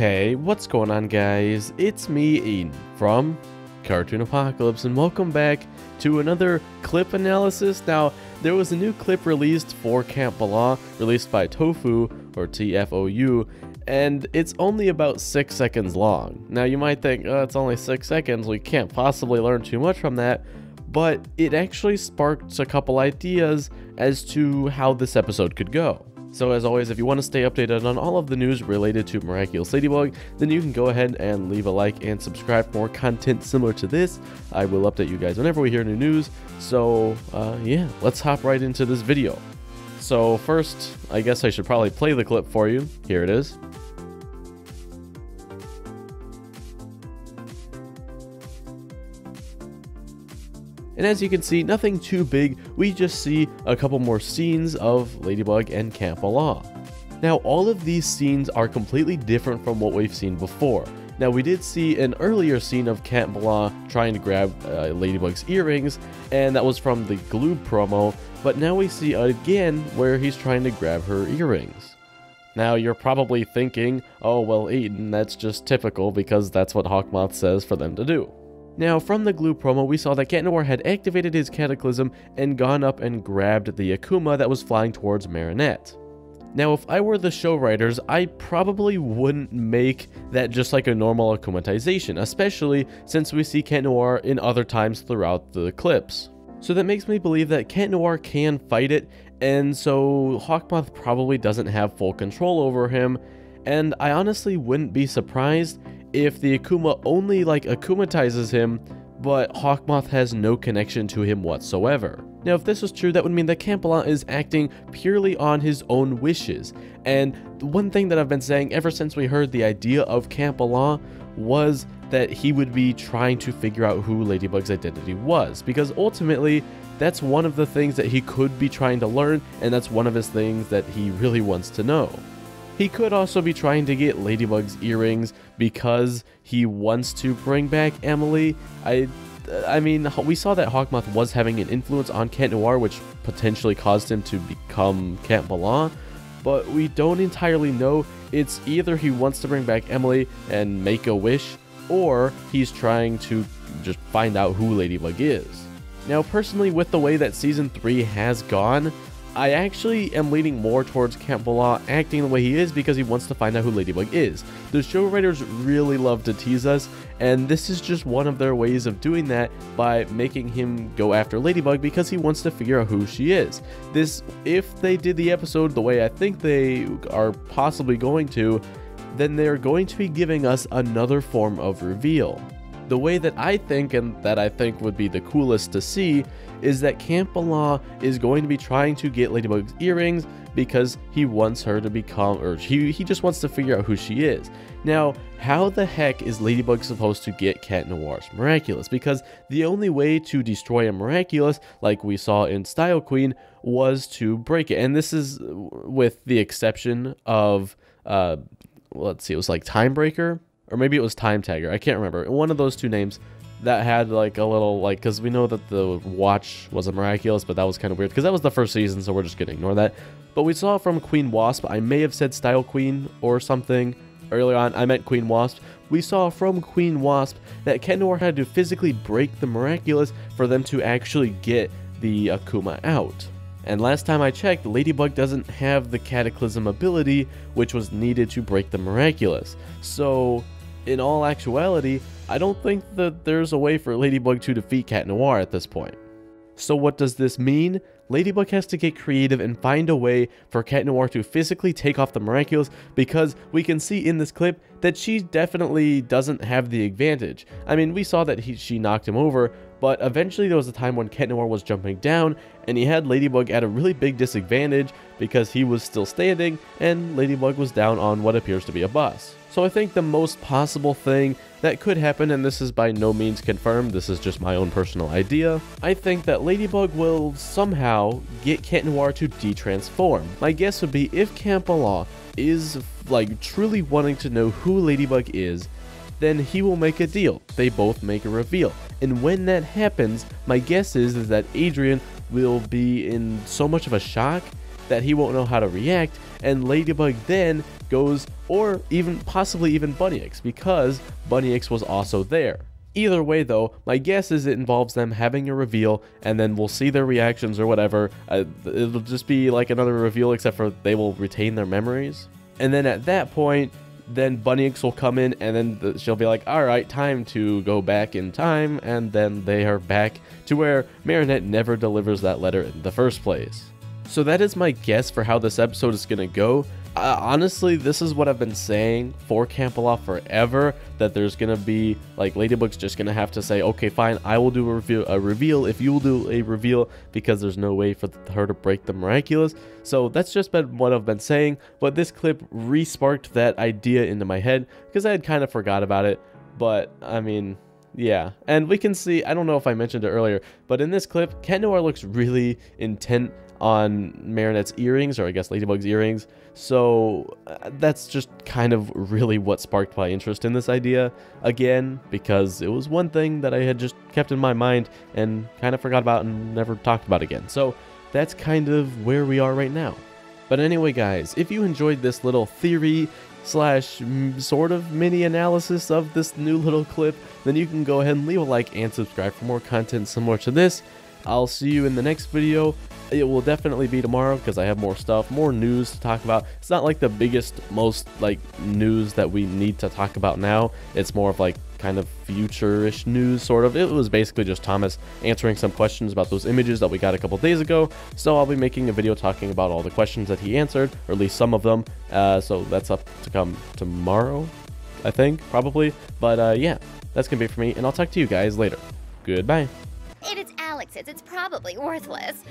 Hey, what's going on, guys? It's me, Eden, from Cartoon Apocalypse, and welcome back to another clip analysis. Now, there was a new clip released for Camp Blanc, released by Tofu, or TFOU, and it's only about 6 seconds long. Now, you might think, oh, it's only 6 seconds, we can't possibly learn too much from that, but it actually sparked a couple ideas as to how this episode could go. So as always, if you want to stay updated on all of the news related to Miraculous Ladybug, then you can go ahead and leave a like and subscribe for more content similar to this. I will update you guys whenever we hear new news. So yeah, let's hop right into this video. So first, I guess I should probably play the clip for you. Here it is. And as you can see, nothing too big, we just see a couple more scenes of Ladybug and Camp Blanc. Now, all of these scenes are completely different from what we've seen before. Now, we did see an earlier scene of Camp Blanc trying to grab Ladybug's earrings, and that was from the glue promo, but now we see again where he's trying to grab her earrings. Now, you're probably thinking, oh, well, Aiden, that's just typical because that's what Hawkmoth says for them to do. Now, from the glue promo, we saw that Cat Noir had activated his Cataclysm and gone up and grabbed the Akuma that was flying towards Marinette. Now, if I were the show writers, I probably wouldn't make that just like a normal Akumatization, especially since we see Cat Noir in other times throughout the clips. So that makes me believe that Cat Noir can fight it, and so Hawkmoth probably doesn't have full control over him, and I honestly wouldn't be surprised if the Akuma only Akumatizes him, but Hawkmoth has no connection to him whatsoever. Now, if this was true, that would mean that Camp Blanc is acting purely on his own wishes. And one thing that I've been saying ever since we heard the idea of Camp Blanc was that he would be trying to figure out who Ladybug's identity was, because ultimately that's one of the things that he could be trying to learn, and that's one of his things that he really wants to know. He could also be trying to get Ladybug's earrings because he wants to bring back Emily. I mean, we saw that Hawkmoth was having an influence on Cat Noir, which potentially caused him to become Camp Blanc, but we don't entirely know. It's either he wants to bring back Emily and make a wish, or he's trying to just find out who Ladybug is. Now, personally, with the way that Season 3 has gone, I actually am leaning more towards Camp Blanc acting the way he is because he wants to find out who Ladybug is. The show writers really love to tease us, and this is just one of their ways of doing that by making him go after Ladybug because he wants to figure out who she is. This, if they did the episode the way I think they are possibly going to, then they're going to be giving us another form of reveal. The way that I think, and that I think would be the coolest to see, is that Camp Blanc is going to be trying to get Ladybug's earrings because he wants her to become, or he just wants to figure out who she is. Now, how the heck is Ladybug supposed to get Cat Noir's Miraculous? Because the only way to destroy a Miraculous, like we saw in Style Queen, was to break it. And this is with the exception of, let's see, it was like Timebreaker? Or maybe it was Time Tagger, I can't remember. One of those two names that had like a little, like, because we know that the watch was a Miraculous, but that was kind of weird because that was the first season, so we're just gonna ignore that. But we saw from Queen Wasp, I may have said Style Queen or something earlier on, I meant Queen Wasp. We saw from Queen Wasp that Cat Noir had to physically break the Miraculous for them to actually get the Akuma out. And last time I checked, Ladybug doesn't have the Cataclysm ability, which was needed to break the Miraculous. So, in all actuality, I don't think that there's a way for Ladybug to defeat Cat Noir at this point. So what does this mean? Ladybug has to get creative and find a way for Cat Noir to physically take off the Miraculous, because we can see in this clip that she definitely doesn't have the advantage. I mean, we saw that she knocked him over, but eventually there was a time when Cat Noir was jumping down, and he had Ladybug at a really big disadvantage because he was still standing, and Ladybug was down on what appears to be a bus. So I think the most possible thing that could happen, and this is by no means confirmed, this is just my own personal idea, I think that Ladybug will somehow get Cat Noir to de-transform. My guess would be if Camp Blanc is like truly wanting to know who Ladybug is, then he will make a deal. They both make a reveal. And when that happens, my guess is that Adrian will be in so much of a shock that he won't know how to react, and Ladybug then goes, or even possibly even Bunyix, because Bunyix was also there. Either way though, my guess is it involves them having a reveal, and then we'll see their reactions or whatever. It'll just be like another reveal, except for they will retain their memories. And then at that point, then Bunyix will come in, and then she'll be like, alright, time to go back in time, and then they are back to where Marinette never delivers that letter in the first place. So that is my guess for how this episode is going to go. Honestly, this is what I've been saying for Camp-a-Lot forever, that there's going to be, like, Ladybug's just going to have to say, okay, fine, I will do a reveal if you will do a reveal, because there's no way for her to break the Miraculous. So that's just been what I've been saying, but this clip re-sparked that idea into my head, because I had kind of forgot about it, but, I mean... yeah, and we can see, I don't know if I mentioned it earlier, but in this clip, Cat Noir looks really intent on Marinette's earrings, or I guess Ladybug's earrings, so that's just kind of really what sparked my interest in this idea, again, because it was one thing that I had just kept in my mind and kind of forgot about and never talked about again, so that's kind of where we are right now. But anyway guys, if you enjoyed this little theory slash sort of mini analysis of this new little clip, then you can go ahead and leave a like and subscribe for more content similar to this. I'll see you in the next video. It will definitely be tomorrow, because I have more stuff, more news to talk about. It's not like the biggest, most like news that we need to talk about now. It's more of like kind of future-ish news, sort of. It was basically just Thomas answering some questions about those images that we got a couple days ago, so I'll be making a video talking about all the questions that he answered, or at least some of them, so that's up to come tomorrow, I think, probably, but yeah, that's gonna be it for me, and I'll talk to you guys later. Goodbye. If it's Alex's, it's probably worthless.